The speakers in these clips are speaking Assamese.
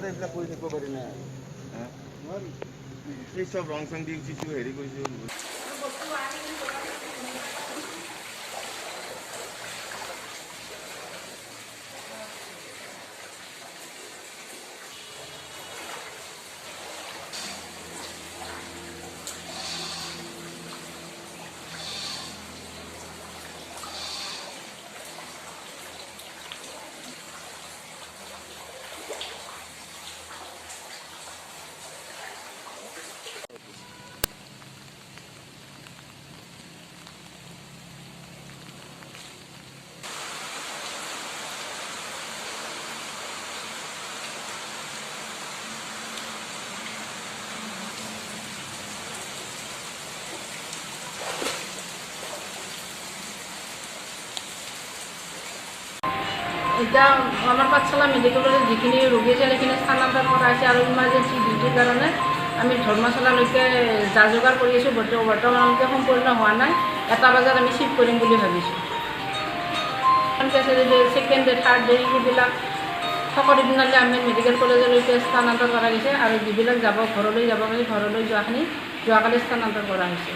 সদায় এইবিলাক কৰি থাকিব পাৰি না এই চব ৰং চং দি উঠিছোঁ হেৰি কৰিছোঁ এটা আমাৰ পাঠশালা মেডিকেল কলেজ যিখিনি ৰোগী আছে সেইখিনি স্থানান্তৰ কৰা হৈছে আৰু ইমাৰ্জেঞ্চি ডিউটিৰ কাৰণে আমি ধৰ্মশালালৈকে যা যোগাৰ কৰি আছোঁ বৰ্তমানলৈকে সম্পূৰ্ণ হোৱা নাই 1 বজাত আমি শিফ্ট কৰিম বুলি ভাবিছোঁ ছেকেণ্ড ডে থাৰ্ড ডে সেইবিলাক সকলো দিনলৈ আমি মেডিকেল কলেজলৈকে স্থানান্তৰ কৰা গৈছে আৰু যিবিলাক যাব ঘৰলৈ যাব পাৰি ঘৰলৈ যোৱাখিনি যোৱাকালি স্থানান্তৰ কৰা হৈছে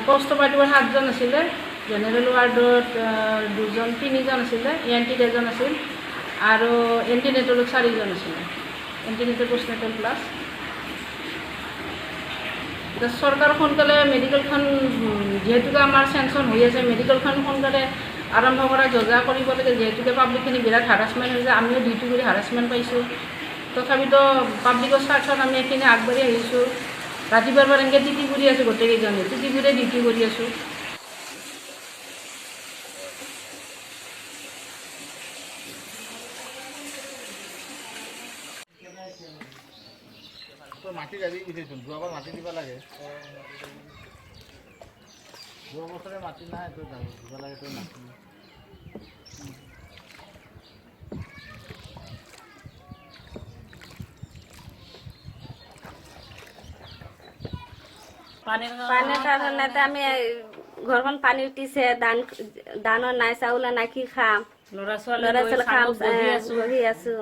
পোষ্ট অপাৰেটিভৰ 7 জন আছিলে জেনেৰেল ৱাৰ্ডত 3জন আছিলে ENT 2জন আছিল আৰু এণ্টিনেটলত 4জন আছিলে এণ্টিনেটল পোষ্টনেটল প্লাছ চৰকাৰ সোনকালে মেডিকেলখন যিহেতুকে আমাৰ চেংচন হৈ আছে মেডিকেলখন সোনকালে আৰম্ভ কৰা যোজা কৰিব লাগে যিহেতুকে পাব্লিকখিনি বিৰাট হাৰাছমেণ্ট হৈছে আমিও ডিউটি কৰি হাৰাছমেণ্ট পাইছোঁ তথাপিতো পাব্লিকৰ স্বাৰ্থত আমি এইখিনি আগবাঢ়ি আহিছোঁ ৰাতিপুৱাৰ পৰা এনেকৈ টিটি কৰি আছোঁ গোটেইকেইজনে টিটি কৰি ডিউটি কৰি আছোঁ মাটি গাড়ী উঠিছোঁ যোৱাবাৰ মাটি দিব লাগে যোৱা বছৰে মাটি নাই তো দিব লাগে তো মাটি পানীৰ কাৰণে আমি ঘৰখন পানী উঠিছে ধানৰ নাই চাউল নাই কি খাম ল'ৰা ছোৱালী খাম বহি আছো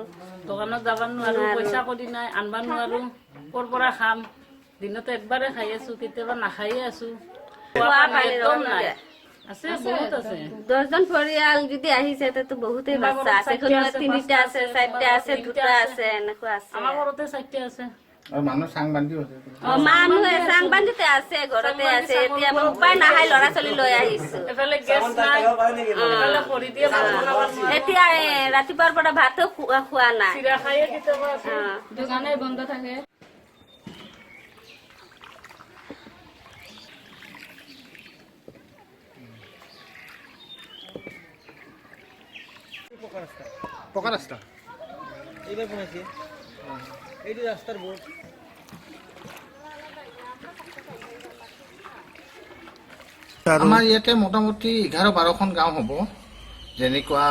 দোকানত যাব নোৱাৰো পইচা কৰি নাই আনবা নোৱাৰো ক'ৰ পৰা খাম দিনতে একবাৰে খাই আছো কেতিয়াবা নাখায়ে আছো আছে বহুত আছে 10জন পৰিয়াল যদি আহিছে তো বহুতেই বাচ্চা আছে 3টা আছে 4টা আছে 2টা আছে এনেকুৱা আছে আমাৰ ঘৰতে 4টা আছে আৰু মানুহ চাং বান্ধি আছে মানুহে চাং বান্ধিতে আছে ঘৰতে আছে এতিয়া উপায় নাই ল'ৰা ছোৱালী লৈ আহিছো এফালে গেছ নাই এফালে খৰি দিয়ে ভাত বনাব এতিয়া ৰাতিপুৱাৰ পৰা ভাতো খোৱা নাই চিৰা খায়ে কেতিয়াবা আছে দোকানে বন্ধ থাকে পকা ৰাস্তা এইবাৰ বনাইছে এইটো ৰাস্তাৰ বোৰ্ড আমাৰ ইয়াতে মোটামুটি 11-12খন গাঁও হ'ব যেনেকুৱা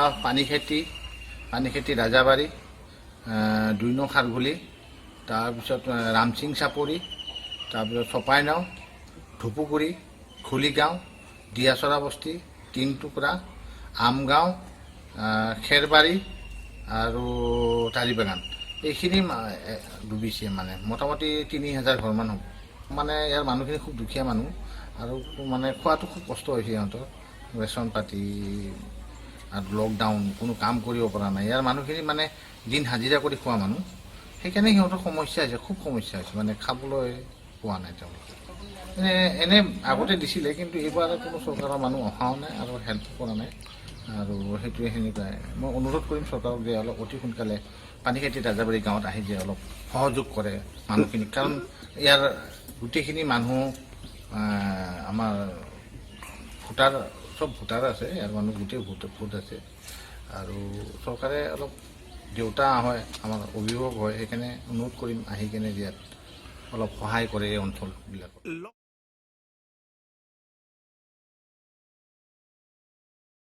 পানীখেতি ৰাজাবাৰী 2 নং খাৰঘুলি তাৰপিছত ৰামসিং চাপৰি তাৰপিছত চপাইনাও ধুপুগুৰি খুলিগাঁও দিয়াচৰা বস্তি 3 টুকুৰা আমগাঁও খেৰবাৰী আৰু তাৰিবাগান এইখিনি ডুবিছে মানে মোটামুটি 3000 ঘৰমান হ'ব মানে ইয়াৰ মানুহখিনি খুব দুখীয়া মানুহ আৰু মানে খোৱাটো খুব কষ্ট হৈছে সিহঁতৰ ৰেচন পাতি আৰু লকডাউন কোনো কাম কৰিব পৰা নাই ইয়াৰ মানুহখিনি মানে দিন হাজিৰা কৰি খোৱা মানুহ সেইকাৰণে সিহঁতৰ সমস্যা হৈছে খুব সমস্যা হৈছে মানে খাবলৈ পোৱা নাই তেওঁলোকে এনে আগতে দিছিলে কিন্তু এইবাৰ কোনো চৰকাৰৰ মানুহ অহাও নাই আৰু হেল্প কৰা নাই আৰু সেইটোৱে সেনেকুৱাই মই অনুৰোধ কৰিম চৰকাৰক যে অলপ অতি সোনকালে পানীখেতি ৰাজাবাৰী গাঁৱত আহি যে অলপ সহযোগ কৰে মানুহখিনিক কাৰণ ইয়াৰ গোটেইখিনি মানুহ আমাৰ ভোটাৰ আছে ইয়াৰ মানুহ গোটেই ভোট আছে আৰু চৰকাৰে অলপ দেউতা হয় আমাৰ অভিভাৱক হয় সেইকাৰণে অনুৰোধ কৰিম আহি কেনে ইয়াত অলপ সহায় কৰে এই অঞ্চলবিলাকত